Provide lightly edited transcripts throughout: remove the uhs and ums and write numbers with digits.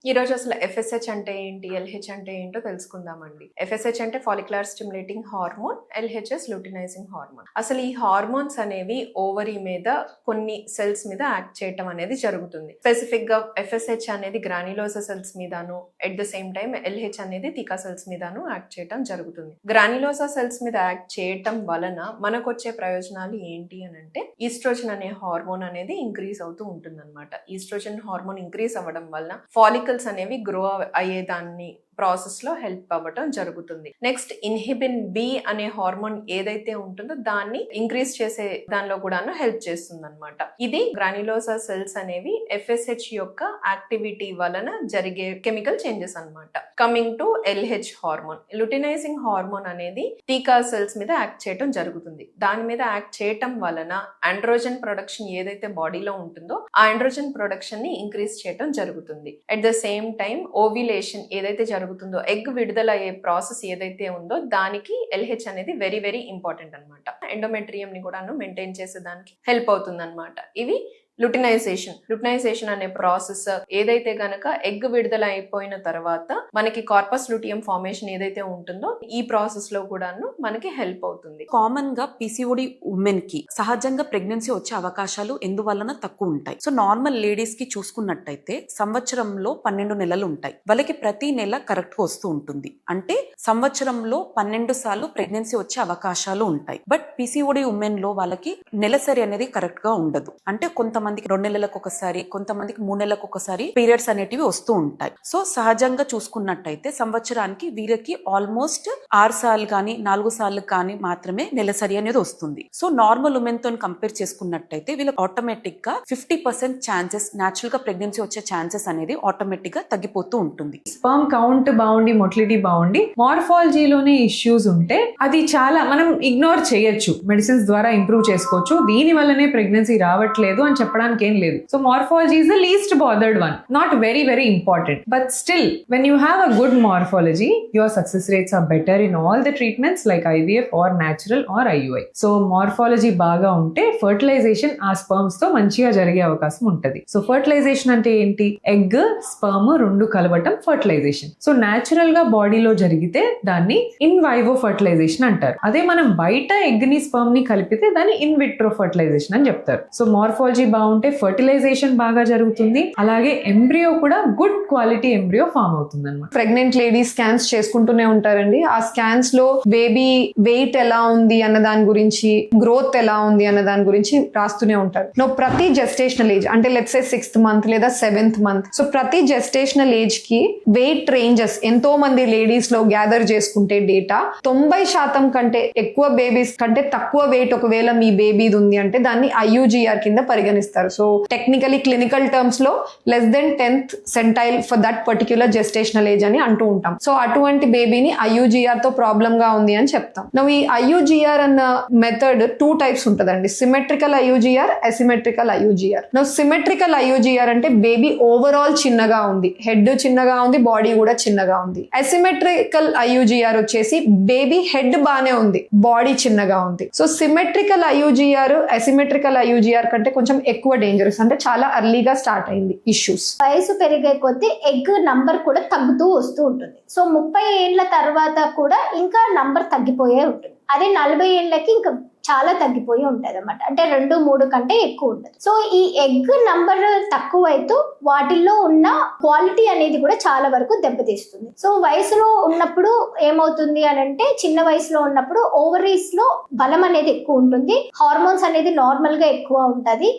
ఈ రోజు అసలు ఎఫ్ఎస్హెచ్ అంటే ఏంటి, ఎల్హెచ్ అంటే ఏంటో తెలుసుకుందామండి. ఎఫ్ఎస్హెచ్ అంటే follicular stimulating hormone, LHS luteinizing hormone. అసలు ఈ హార్మోన్స్ అనేవి ఓవరీ మీద కొన్ని సెల్స్ మీద యాక్ట్ చేయటం అనేది జరుగుతుంది. స్పెసిఫిక్ గా ఎఫ్ఎస్హెచ్ అనేది గ్రాన్యులోసా సెల్స్ మీదను, at the same time LH అనేది థికా సెల్స్ మీదను యాక్ట్ చేయటం జరుగుతుంది. గ్రాన్యులోసా సెల్స్ మీద యాక్ట్ చేయటం వలన మనకు వచ్చే ప్రయోజనాలు ఏంటి అని అంటే, ఈస్ట్రోజన్ అనే హార్మోన్ అనేది ఇంక్రీజ్ అవుతూ ఉంటుంది అనమాట. ఈస్ట్రోజన్ హార్మోన్ ఇంక్రీజ్ అవ్వడం వలన ఫాలికల్స్ అనేవి గ్రో అయ్యేదాన్ని ప్రాసెస్ లో హెల్ప్ అవ్వటం జరుగుతుంది. నెక్స్ట్ ఇన్హిబిన్ బి అనే హార్మోన్ ఏదైతే ఉంటుందో దాన్ని ఇంక్రీజ్ చేసే దానిలో కూడాను హెల్ప్ చేస్తుంది అనమాట. ఇది గ్రాన్యులోసా సెల్స్ అనేవి ఎఫ్ఎస్హెచ్ యొక్క యాక్టివిటీ వలన జరిగే కెమికల్ చేంజెస్ అన్నమాట. Coming to LH hormone, luteinising hormone అనేది థీకా సెల్స్ మీద యాక్ట్ చేయటం జరుగుతుంది. దాని మీద యాక్ట్ చేయటం వలన ఆండ్రోజన్ ప్రొడక్షన్ ఏదైతే బాడీలో ఉంటుందో ఆ ఆండ్రోజన్ ప్రొడక్షన్ ని ఇంక్రీజ్ చేయటం జరుగుతుంది. At the same time ovulation ఏదైతే జరుగుతుందో, ఎగ్ విడుదల అయ్యే ప్రాసెస్ ఏదైతే ఉందో దానికి ఎల్హెచ్ అనేది వెరీ వెరీ ఇంపార్టెంట్ అనమాట. ఎండోమెట్రియం ని కూడా మెయింటైన్ చేసే దానికి హెల్ప్ అవుతుంది అనమాట. ఇవి లుటినైజేషన్ అనే ప్రాసెస్ ఏదైతే గనక ఎగ్ విడుదల అయిపోయిన తర్వాత మనకి కార్పస్ లూటియం ఫార్మేషన్ ఏదైతే ఉంటుందో ఈ ప్రాసెస్ లో కూడాను మనకి హెల్ప్ అవుతుంది. కామన్ గా పిసిఓడి ఉమెన్ కి సహజంగా ప్రెగ్నెన్సీ వచ్చే అవకాశాలు ఎందువలన తక్కువ ఉంటాయి. సో నార్మల్ లేడీస్ కి చూసుకున్నట్టయితే సంవత్సరంలో 12 నెలలు ఉంటాయి. వాళ్ళకి ప్రతి నెల కరెక్ట్ గా వస్తూ ఉంటుంది. అంటే సంవత్సరంలో 12 సార్లు ప్రెగ్నెన్సీ వచ్చే అవకాశాలు ఉంటాయి. బట్ పిసిఓడి ఉమెన్ లో వాళ్ళకి నెలసరి అనేది కరెక్ట్ గా ఉండదు. అంటే కొంతమందికి 2 నెలలకు ఒకసారి, కొంతమందికి 3 నెలలకు ఒకసారి పీరియడ్స్ అనేటివి వస్తూ ఉంటాయి. సో సహజంగా చూసుకున్నట్టయితే సంవత్సరానికి వీరికి ఆల్మోస్ట్ 6 సార్లు కానీ 4 సార్లు కానీ మాత్రమే నెలసరి అనేది వస్తుంది. సో నార్మల్ ఉమెన్ తో కంపేర్ చేసుకున్నట్టయితే వీళ్ళకి ఆటోమేటిక్ గా 50% ఛాన్సెస్ న్యాచురల్ గా ప్రెగ్నెన్సీ వచ్చే ఛాన్సెస్ అనేది ఆటోమేటిక్ గా తగ్గిపోతూ ఉంటుంది. స్పర్మ్ కౌంట్ బాగుండి, మొటిలిటీ బాగుండి, మార్ఫాలజీలోనే ఇష్యూస్ ఉంటే అది చాలా మనం ఇగ్నోర్ చేయొచ్చు. మెడిసిన్స్ ద్వారా ఇంప్రూవ్ చేసుకోవచ్చు. దీని వల్లనే ప్రెగ్నెన్సీ రావట్లేదు అని చెప్పడానికి ఏం లేదు. So morphology is the least bothered one, not very very important, but still when you have a good morphology your success rates are better in all the treatments like IVF or natural or IUI. So morphology బాగా ఉంటే fertilisation ఆ sperms తో మంచిగా జరిగే అవకాశం ఉంటది. So fertilisation అంటే ఏంటి? ఎగ్ స్పర్మ్ రెండు కలవటం ఫర్టిలైజేషన్. సో న్యాచురల్ గా బాడీలో జరిగితే దాన్ని ఇన్ వైవో ఫర్టిలైజేషన్ అంటారు. అదే మనం బయట ఎగ్ ని స్పర్మ్ ని కలిపితే దాన్ని ఇన్ విట్రో ఫర్టిలైజేషన్ అని చెప్తారు. సో మార్ఫాలజీ బాగుంటే ఫర్టిలైజేషన్ బాగా జరుగుతుంది. అలాగే ఎంబ్రియో కూడా గుడ్ క్వాలిటీ ఎంబ్రియో ఫామ్ అవుతుంది అన్నమాట. ప్రెగ్నెంట్ లేడీస్ స్కాన్స్ చేసుకుంటూనే ఉంటారండి. ఆ స్కాన్స్ లో బేబీ వెయిట్ ఎలా ఉంది అన్న దాని గురించి, గ్రోత్ ఎలా ఉంది అన్న దాని గురించి రాస్తూనే ఉంటారు. ప్రతి జెస్టేషనల్ ఏజ్ అంటే లెట్స్ సే 6th మంత్ లేదా 7th మంత్, సో ప్రతి జెస్టేషనల్ ఏజ్ కి వెయిట్ రేంజెస్ ఎంతో మంది లేడీస్ లో గ్యాదర్ చేసుకుంటే డేటా 90% కంటే ఎక్కువ బేబీస్ కంటే తక్కువ వెయిట్ ఒకవేళ మీ బేబీది ఉంది అంటే దాన్ని IUGR కింద పరిగణిస్తారు. సో టెక్నికలీ క్లినికల్ టర్మ్స్ లో less then 10th centile for that particular gestational age అని అంటూ ఉంటాం. సో అటువంటి బేబీని IUGR తో ప్రాబ్లం గా ఉంది అని చెప్తాం. ఈ IUGR అన్న మెథడ్ 2 టైప్స్ ఉంటదండి. Symmetrical IUGR, asymmetrical IUGR. Symmetrical IUGR అంటే బేబీ ఓవరాల్ చిన్నగా ఉంది, హెడ్ చిన్నగా ఉంది, బాడీ కూడా చిన్నగా ఉంది. అసిమెట్రికల్ IUGR వచ్చేసి బేబీ హెడ్ బానే ఉంది, బాడీ చిన్నగా ఉంది. So symmetrical IUGR asymmetrical IUGR కంటే కొంచెం ఎక్కువ డేంజరస్, అంటే చాలా అర్లీగా స్టార్ట్ అయింది ఇష్యూస్. వయసు పెరిగే కొద్దీ ఎగ్ నంబర్ కూడా తగ్గుతూ వస్తూ ఉంటుంది. సో 30 ఏళ్ల తర్వాత కూడా ఇంకా నంబర్ తగ్గిపోయే ఉంటుంది. అదే 40 ఏళ్ళకి ఇంకా చాలా తగ్గిపోయి ఉంటది అన్నమాట. అంటే 2-3 కంటే ఎక్కువ ఉంటుంది. సో ఈ ఎగ్ నంబర్ తక్కువైతూ వాటిల్లో ఉన్న క్వాలిటీ అనేది కూడా చాలా వరకు దెబ్బతీస్తుంది. సో వయసులో ఉన్నప్పుడు ఏమవుతుంది అని అంటే, చిన్న వయసులో ఉన్నప్పుడు ఓవరీస్ లో బలం అనేది ఎక్కువ ఉంటుంది, హార్మోన్స్ అనేది నార్మల్ గా ఎక్కువ ఉంటది.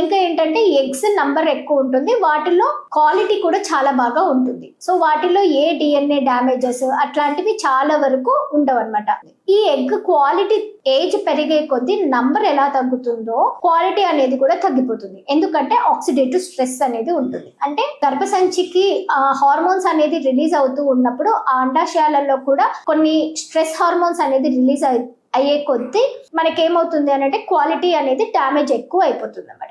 ఇంకా ఏంటంటే ఎగ్స్ నంబర్ ఎక్కువ ఉంటుంది, వాటిల్లో క్వాలిటీ కూడా చాలా బాగా ఉంటుంది. సో వాటిలో ఏ DNA డ్యామేజెస్ అట్లాంటివి చాలా వరకు ఉండవు అనమాట. ఈ ఎగ్ క్వాలిటీ ఏజ్ పెరిగే కొద్దీ నంబర్ ఎలా తగ్గుతుందో క్వాలిటీ అనేది కూడా తగ్గిపోతుంది. ఎందుకంటే ఆక్సిడేటివ్ స్ట్రెస్ అనేది ఉంటుంది. అంటే గర్భసంచికి హార్మోన్స్ అనేది రిలీజ్ అవుతూ ఉన్నప్పుడు ఆ అండాశయాలలో కూడా కొన్ని స్ట్రెస్ హార్మోన్స్ అనేది రిలీజ్ అయ్యే కొద్దీ మనకేమవుతుంది అని అంటే క్వాలిటీ అనేది డ్యామేజ్ ఎక్కువ అయిపోతుంది అన్నమాట.